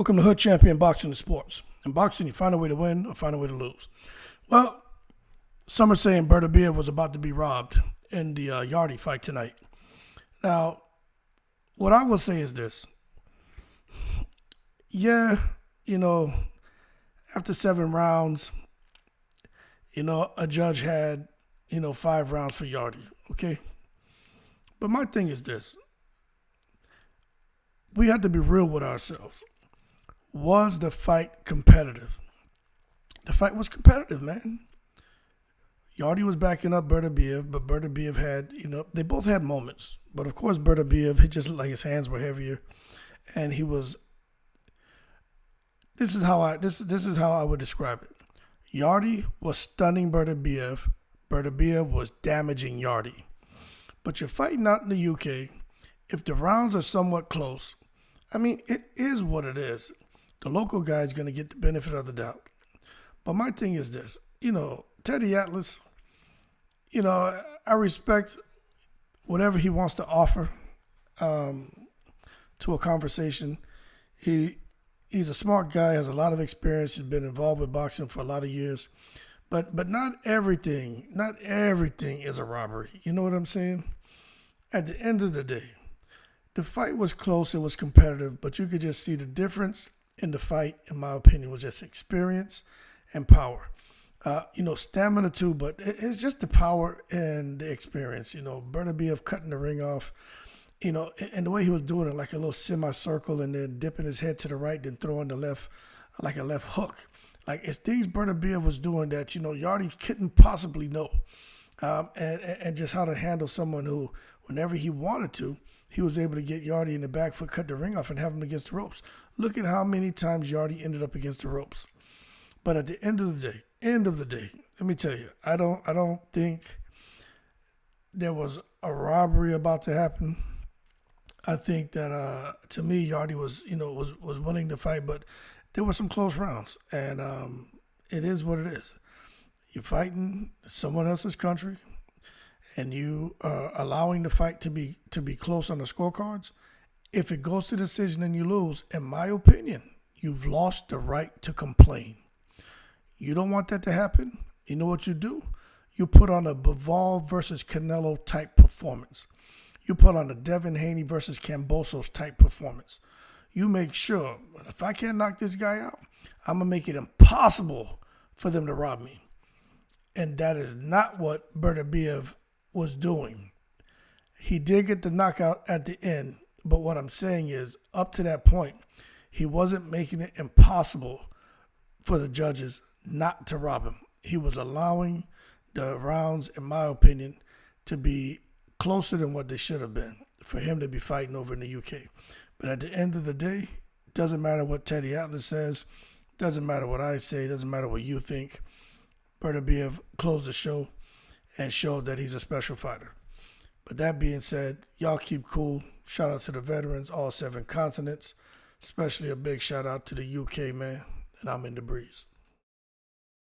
Welcome to Hood Champion Boxing and Sports. In boxing, you find a way to win or find a way to lose. Well, some are saying Beterbiev was about to be robbed in the Yardy fight tonight. Now, what I will say is this. Yeah, after 7 rounds, a judge had, 5 rounds for Yardy, okay? But my thing is this. We have to be real with ourselves. Was the fight competitive? The fight was competitive, man. Yardy was backing up Beterbiev, but Beterbiev had, they both had moments. But of course, Beterbiev, he just looked like his hands were heavier, and he was. This is how I would describe it. Yardy was stunning Beterbiev. Beterbiev was damaging Yardy. But you're fighting out in the UK. If the rounds are somewhat close, it is what it is. The local guy is going to get the benefit of the doubt. But my thing is this, Teddy Atlas, I respect whatever he wants to offer to a conversation. He's a smart guy, has a lot of experience, he's been involved with boxing for a lot of years. But not everything is a robbery. You know what I'm saying? At the end of the day, the fight was close, it was competitive, but you could just see the difference in the fight, in my opinion, was just experience and power. Stamina too, but it's just the power and the experience. Beterbiev cutting the ring off, and the way he was doing it, like a little semicircle and then dipping his head to the right, then throwing the left, like a left hook. Like it's things Beterbiev was doing that, Yardy couldn't possibly know. And just how to handle someone who, whenever he wanted to, he was able to get Yardy in the back foot, cut the ring off, and have him against the ropes. Look at how many times Yardy ended up against the ropes. But at the end of the day, let me tell you, I don't think there was a robbery about to happen. I think that to me, Yardy was winning the fight, but there were some close rounds, and it is what it is. You're fighting someone else's country, and you are allowing the fight to be close on the scorecards. If it goes to decision and you lose, in my opinion, you've lost the right to complain. You don't want that to happen. You know what you do? You put on a Bivol versus Canelo type performance. You put on a Devin Haney versus Kambosos type performance. You make sure, if I can't knock this guy out, I'm going to make it impossible for them to rob me. And that is not what Beterbiev was doing. He did get the knockout at the end, but what I'm saying is, up to that point, he wasn't making it impossible for the judges not to rob him. He was allowing the rounds, in my opinion, to be closer than what they should have been for him to be fighting over in the UK. But at the end of the day, it doesn't matter what Teddy Atlas says, doesn't matter what I say, doesn't matter what you think. Beterbiev closed the show and showed that he's a special fighter. But that being said, y'all keep cool. Shout out to the veterans, all 7 continents. Especially a big shout out to the UK, man. And I'm in the breeze.